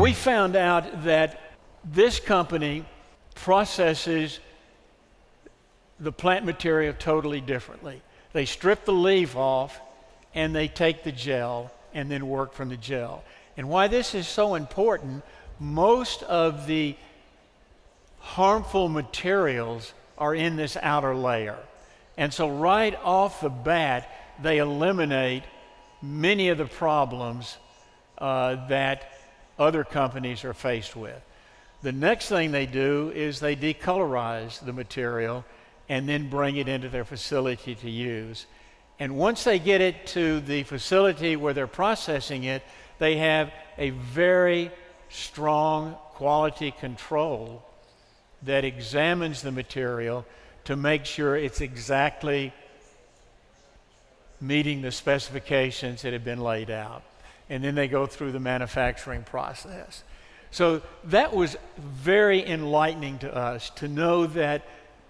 we found out that this company processes the plant material totally differently. They strip the leaf off and they take the gel and then work from the gel. And why this is so important, most of the harmful materials are in this outer layer. And so right off the bat, they eliminate many of the problems that other companies are faced with. The next thing they do is they decolorize the material and then bring it into their facility to use. And once they get it to the facility where they're processing it, they have a very strong quality control that examines the material to make sure it's exactly meeting the specifications that have been laid out. And then they go through the manufacturing process. So that was very enlightening to us to know that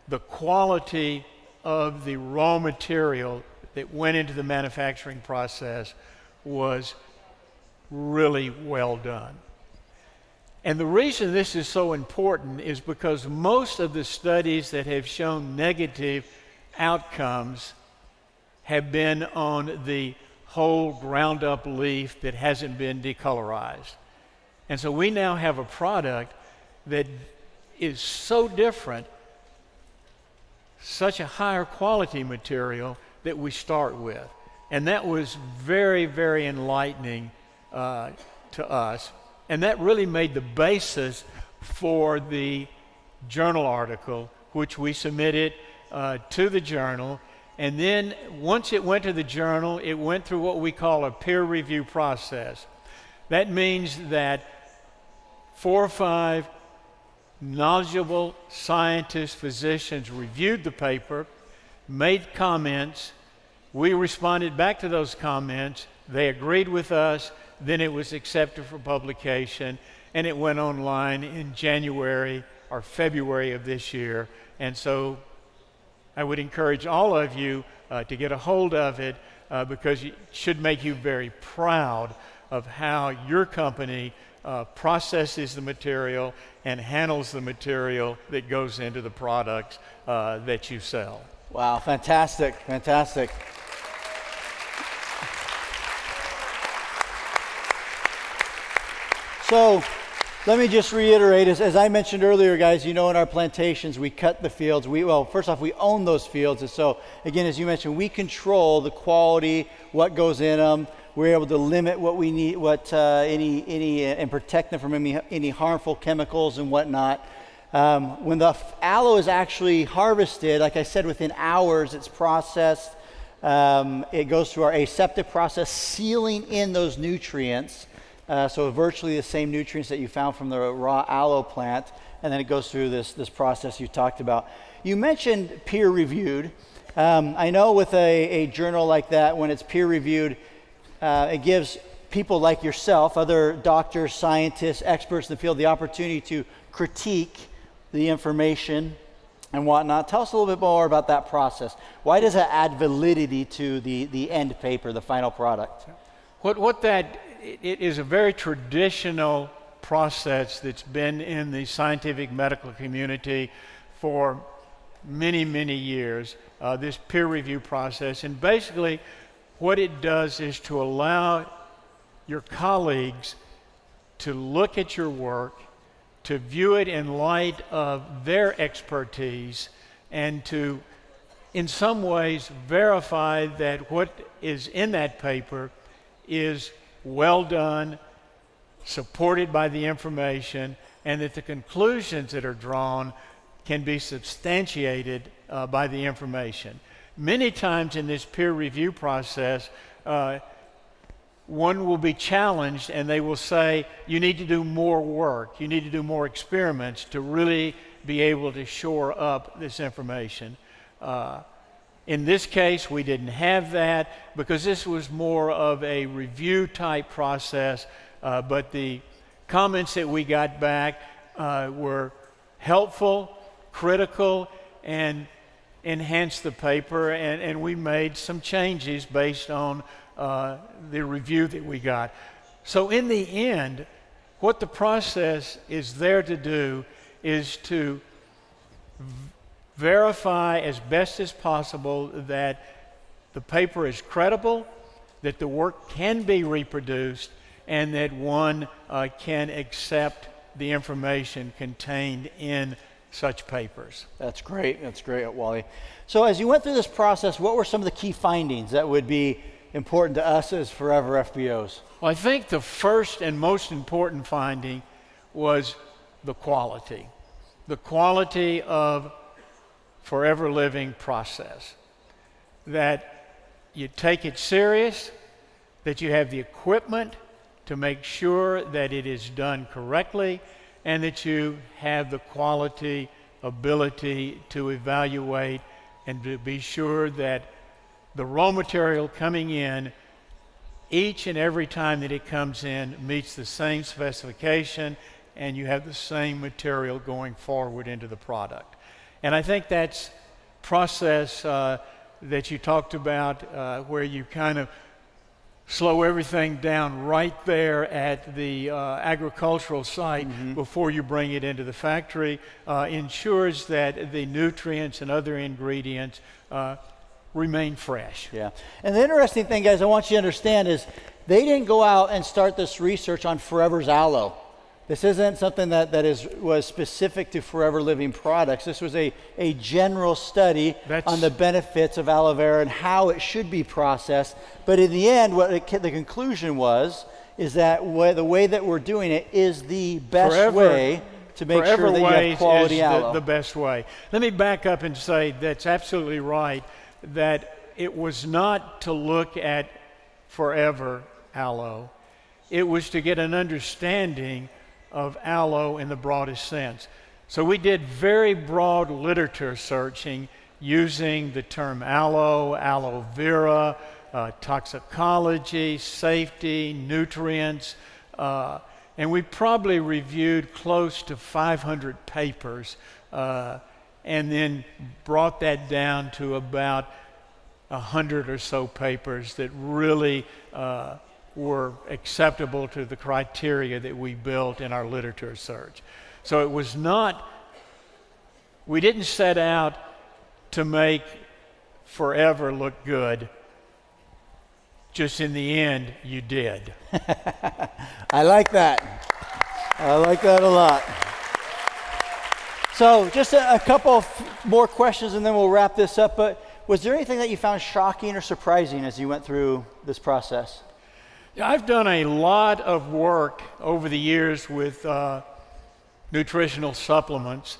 the quality of the raw material that went into the manufacturing process was really well done. And the reason this is so important is because most of the studies that have shown negative outcomes have been on the whole ground up leaf that hasn't been decolorized. And so we now have a product that is so different, such a higher quality material that we start with. And that was very, very enlightening to us. And that really made the basis for the journal article, which we submitted to the journal. And then once it went to the journal, it went through what we call a peer review process. That means that 4 or 5 knowledgeable scientists, physicians reviewed the paper, made comments. We responded back to those comments. They agreed with us. Then it was accepted for publication, and it went online in January or February of this year. And so I would encourage all of you to get a hold of it because it should make you very proud of how your company processes the material and handles the material that goes into the products that you sell. Wow, fantastic, fantastic. So let me just reiterate, as I mentioned earlier, guys, you know, in our plantations, we cut the fields. Well, first off, we own those fields. And so, again, as you mentioned, we control the quality, what goes in them. We're able to limit what we need, and protect them from any harmful chemicals and whatnot. When the aloe is actually harvested, like I said, within hours, it's processed. It goes through our aseptic process, sealing in those nutrients. So virtually the same nutrients that you found from the raw aloe plant, and then it goes through this process you talked about. You mentioned peer-reviewed. I know with a journal like that, when it's peer-reviewed, it gives people like yourself, other doctors, scientists, experts in the field, the opportunity to critique the information and whatnot. Tell us a little bit more about that process. Why does it add validity to the end paper, the final product? It is a very traditional process that's been in the scientific medical community for many, many years, this peer review process. And basically what it does is to allow your colleagues to look at your work, to view it in light of their expertise, and to, in some ways, verify that what is in that paper is well done, supported by the information, and that the conclusions that are drawn can be substantiated by the information. Many times in this peer review process, one will be challenged and they will say, you need to do more work, you need to do more experiments to really be able to shore up this information. In this case, we didn't have that because this was more of a review type process, but the comments that we got back were helpful, critical, and enhanced the paper, and we made some changes based on the review that we got. So in the end, what the process is there to do is to verify as best as possible that the paper is credible, that the work can be reproduced, and that one can accept the information contained in such papers. That's great. That's great, Wally. So as you went through this process, what were some of the key findings that would be important to us as Forever FBOs? Well, I think the first and most important finding was the quality of Forever Living process. That you take it serious, that you have the equipment to make sure that it is done correctly, and that you have the quality ability to evaluate and to be sure that the raw material coming in each and every time that it comes in meets the same specification, and you have the same material going forward into the product. And I think that's process that you talked about where you kind of slow everything down right there at the agricultural site before you bring it into the factory, ensures that the nutrients and other ingredients remain fresh. Yeah. And the interesting thing, guys, I want you to understand is they didn't go out and start this research on Forever's aloe. This isn't something that was specific to Forever Living products. This was a general study on the benefits of aloe vera and how it should be processed. But in the end, the conclusion is that the way that we're doing it is the best way to make sure that you have quality aloe. The best way. Let me back up and say that's absolutely right, that it was not to look at Forever aloe. It was to get an understanding of aloe in the broadest sense. So we did very broad literature searching using the term aloe, aloe vera, toxicology, safety, nutrients, and we probably reviewed close to 500 papers and then brought that down to about 100 or so papers that really were acceptable to the criteria that we built in our literature search. So it was not, we didn't set out to make Forever look good, just in the end, you did. I like that. I like that a lot. So just a couple more questions and then we'll wrap this up, but was there anything that you found shocking or surprising as you went through this process? I've done a lot of work over the years with nutritional supplements,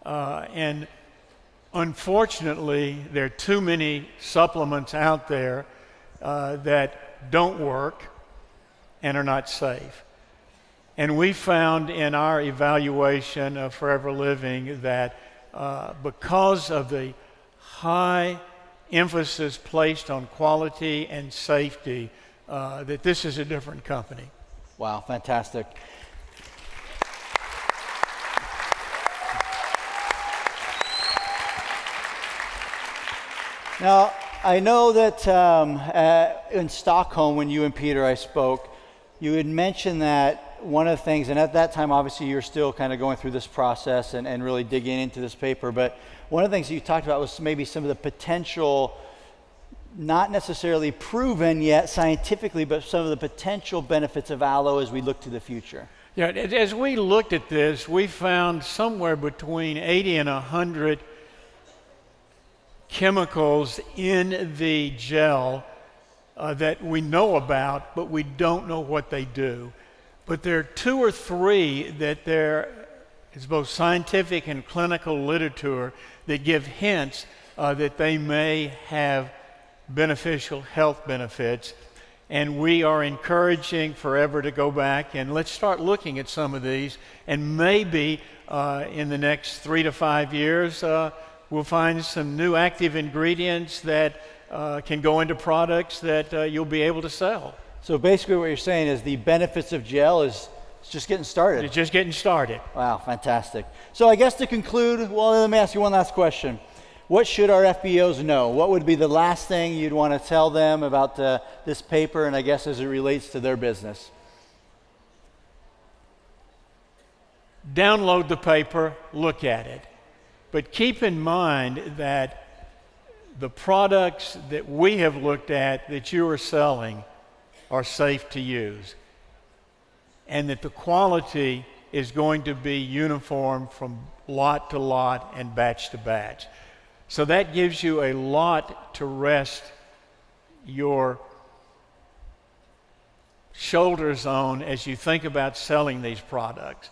and unfortunately, there are too many supplements out there that don't work and are not safe. And we found in our evaluation of Forever Living that because of the high emphasis placed on quality and safety, that this is a different company. Wow, fantastic. Now, I know that in Stockholm, when you and Peter I spoke, you had mentioned that one of the things, and at that time, obviously, you're still kind of going through this process and really digging into this paper, but one of the things that you talked about was maybe some of the potential, not necessarily proven yet scientifically, but some of the potential benefits of aloe as we look to the future. Yeah, as we looked at this, we found somewhere between 80 and 100 chemicals in the gel that we know about, but we don't know what they do. But there are 2 or 3 that there is both scientific and clinical literature that give hints that they may have beneficial health benefits, and we are encouraging Forever to go back and let's start looking at some of these, and maybe in the next 3 to 5 years we'll find some new active ingredients that can go into products that you'll be able to sell. So basically what you're saying is the benefits of gel is just getting started. It's just getting started. Wow, fantastic. So I guess to conclude, well, let me ask you one last question. What should our FBOs know? What would be the last thing you'd want to tell them about this paper, and I guess as it relates to their business? download the paper, look at it. But keep in mind that the products that we have looked at that you are selling are safe to use, and that the quality is going to be uniform from lot to lot and batch to batch. So that gives you a lot to rest your shoulders on as you think about selling these products.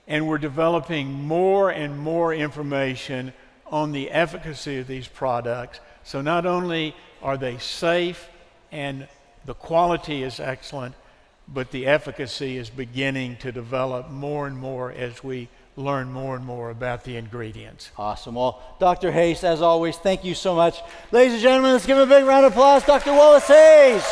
And we're developing more and more information on the efficacy of these products. So not only are they safe and the quality is excellent, but the efficacy is beginning to develop more and more as we learn more and more about the ingredients. Awesome. Well, Dr. Hayes, as always, thank you so much. Ladies and gentlemen, let's give him a big round of applause. Dr. Wallace Hayes.